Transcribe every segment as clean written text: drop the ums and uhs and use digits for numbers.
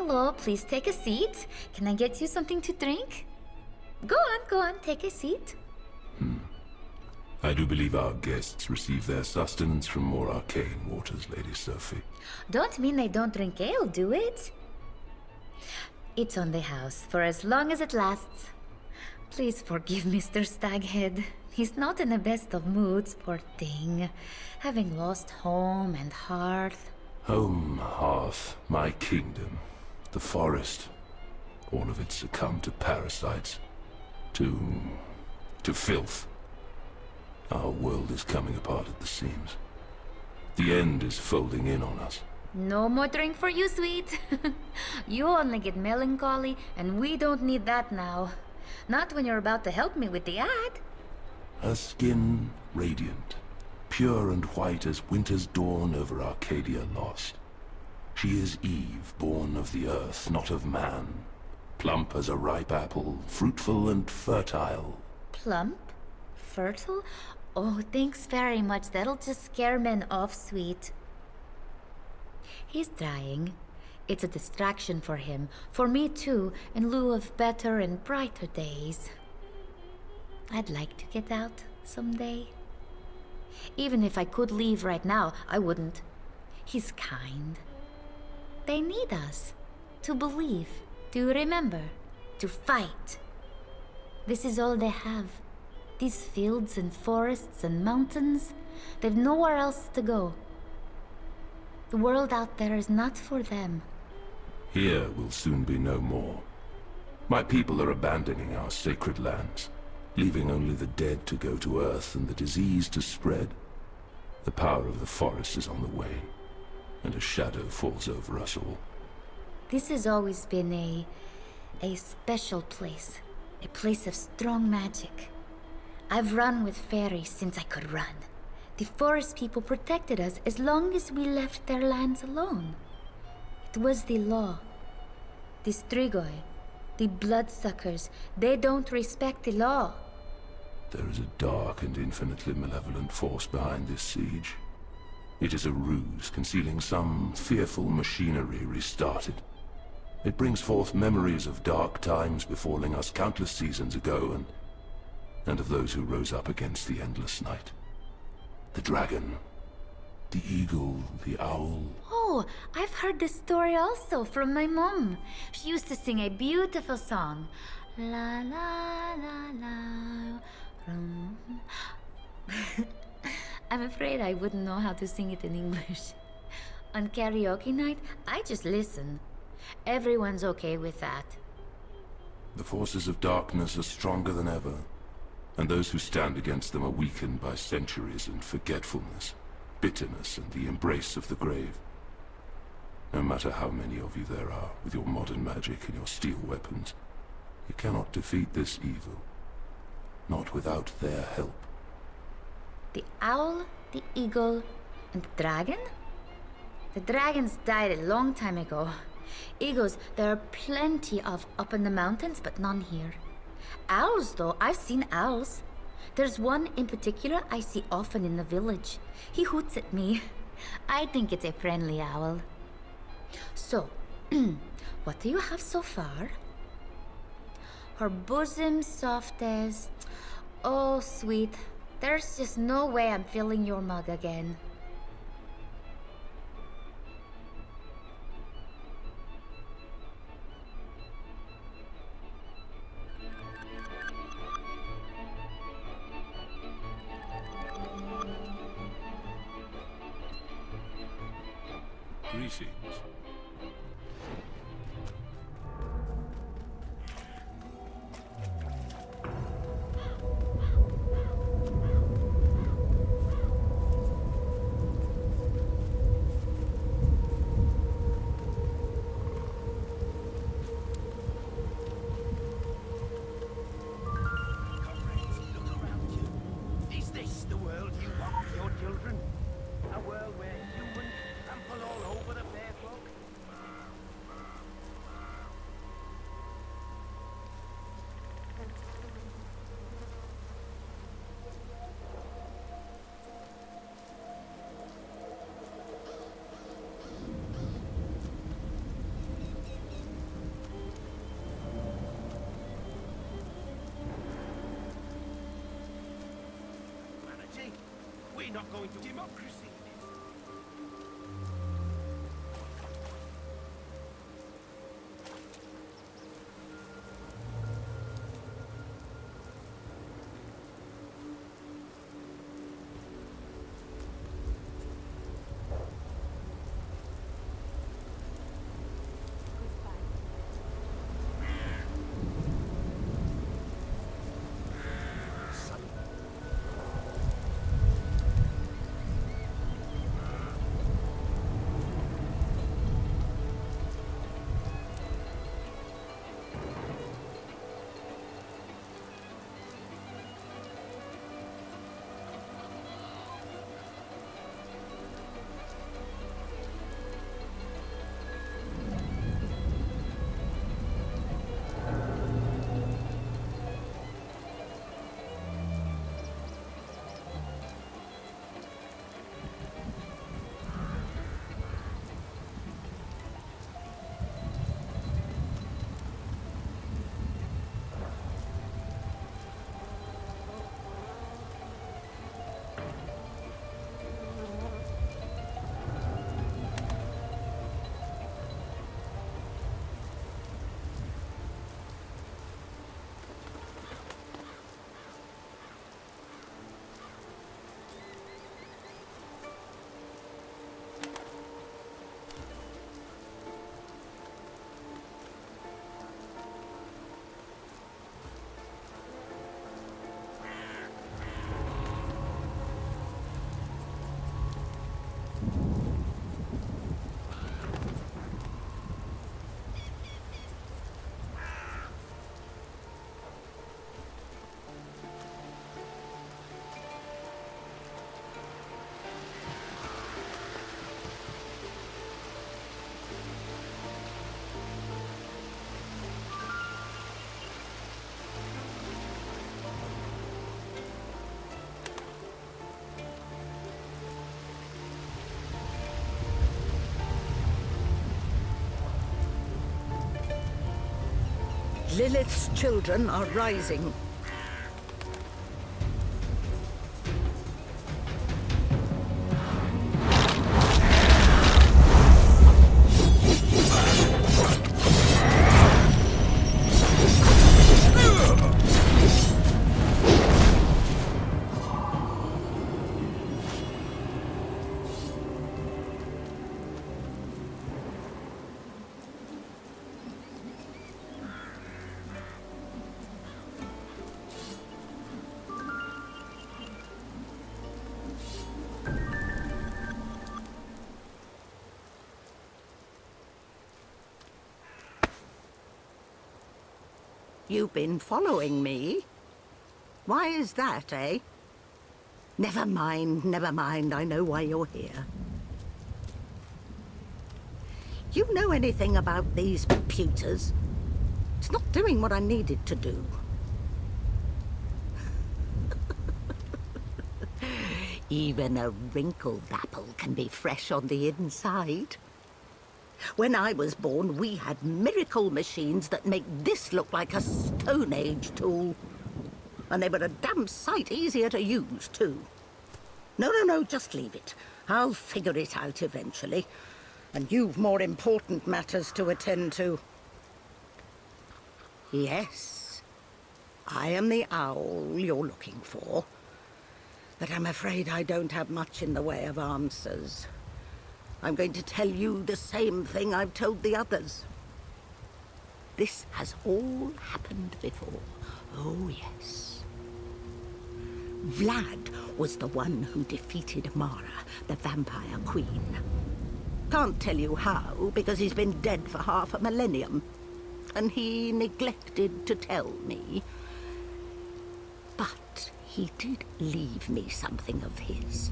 hello. Please take a seat. Can I get you something to drink? Go on, take a seat. I do believe our guests receive their sustenance from more arcane waters, Lady Sophie. Don't mean they don't drink ale, do it? It's on the house for as long as it lasts. Please forgive Mr. Staghead. He's not in the best of moods, poor thing. Having lost home and hearth. Home, hearth, my kingdom, the forest. All of it succumbed to parasites. To filth. Our world is coming apart at the seams. The end is folding in on us. No more drink for you, sweet. You only get melancholy, and we don't need that now. Not when you're about to help me with the ad. Her skin radiant, pure and white as winter's dawn over Arcadia lost. She is Eve, born of the earth, not of man. Plump as a ripe apple, fruitful and fertile. Plump? Fertile? Oh, thanks very much. That'll just scare men off, sweet. He's trying. It's a distraction for him. For me too, in lieu of better and brighter days. I'd like to get out someday. Even if I could leave right now, I wouldn't. He's kind. They need us. To believe. To remember. To fight. This is all they have. These fields and forests and mountains. They've nowhere else to go. The world out there is not for them. Here will soon be no more. My people are abandoning our sacred lands, leaving only the dead to go to Earth and the disease to spread. The power of the forest is on the wane, and a shadow falls over us all. This has always been a special place. A place of strong magic. I've run with fairies since I could run. The forest people protected us as long as we left their lands alone. It was the law. The Strigoi, the bloodsuckers, they don't respect the law. There is a dark and infinitely malevolent force behind this siege. It is a ruse concealing some fearful machinery restarted. It brings forth memories of dark times befalling us countless seasons ago, and of those who rose up against the endless night. The dragon, the eagle, the owl. Oh, I've heard this story also from my mom. She used to sing a beautiful song. La la la la. I'm afraid I wouldn't know how to sing it in English. On karaoke night, I just listen. Everyone's okay with that. The forces of darkness are stronger than ever, and those who stand against them are weakened by centuries and forgetfulness, bitterness, and the embrace of the grave. No matter how many of you there are, with your modern magic and your steel weapons, you cannot defeat this evil. Not without their help. The owl, the eagle, and the dragon? The dragons died a long time ago. Eagles, there are plenty of up in the mountains, but none here. Owls, though, I've seen owls. There's one in particular I see often in the village. He hoots at me. I think it's a friendly owl. So, what do you have so far? Her bosom soft as... Oh, sweet. There's just no way I'm filling your mug again. Greetings. they not going to democracy? Lilith's children are rising. You've been following me? Why is that, eh? Never mind, I know why you're here. You know anything about these pewters? It's not doing what I need it to do. Even a wrinkled apple can be fresh on the inside. When I was born, we had miracle machines that make this look like a Stone Age tool. And they were a damn sight easier to use, too. No, just leave it. I'll figure it out eventually. And you've more important matters to attend to. Yes, I am the owl you're looking for. But I'm afraid I don't have much in the way of answers. I'm going to tell you the same thing I've told the others. This has all happened before. Oh, yes. Vlad was the one who defeated Mara, the vampire queen. Can't tell you how, because he's been dead for half a millennium. And he neglected to tell me. But he did leave me something of his.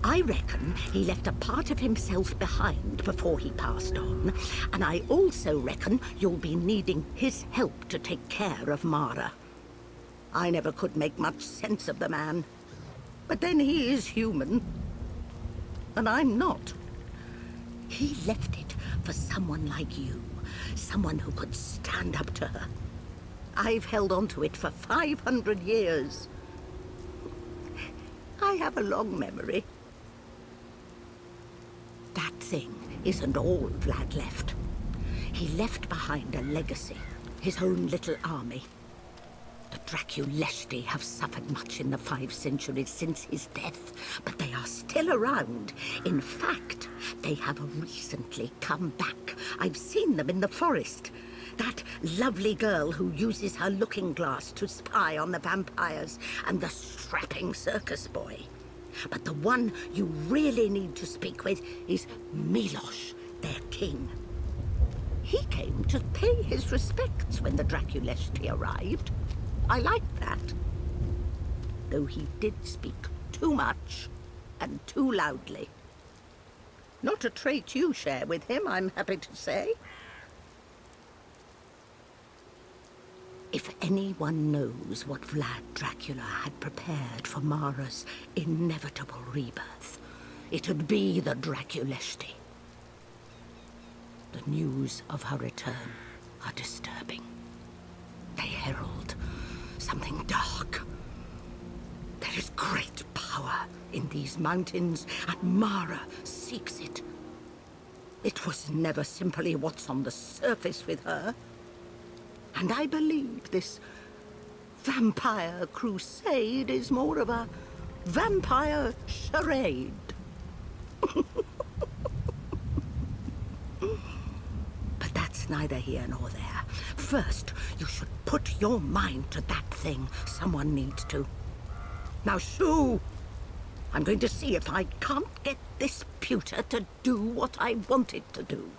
I reckon he left a part of himself behind before he passed on, and I also reckon you'll be needing his help to take care of Mara. I never could make much sense of the man, but then he is human, and I'm not. He left it for someone like you, someone who could stand up to her. I've held on to it for 500 years. I have a long memory. That thing isn't all Vlad left. He left behind a legacy, his own little army. The Draculesti have suffered much in the 5 centuries since his death, but they are still around. In fact, they have recently come back. I've seen them in the forest. That lovely girl who uses her looking glass to spy on the vampires, and the strapping circus boy. But the one you really need to speak with is Milos, their king. He came to pay his respects when the Draculesti arrived. I liked that. Though he did speak too much and too loudly. Not a trait you share with him, I'm happy to say. If anyone knows what Vlad Dracula had prepared for Mara's inevitable rebirth, it'd be the Draculesti. The news of her return are disturbing. They herald something dark. There is great power in these mountains, and Mara seeks it. It was never simply what's on the surface with her. And I believe this vampire crusade is more of a vampire charade. But that's neither here nor there. First, you should put your mind to that thing. Someone needs to. Now, shoo! I'm going to see if I can't get this pewter to do what I want it to do.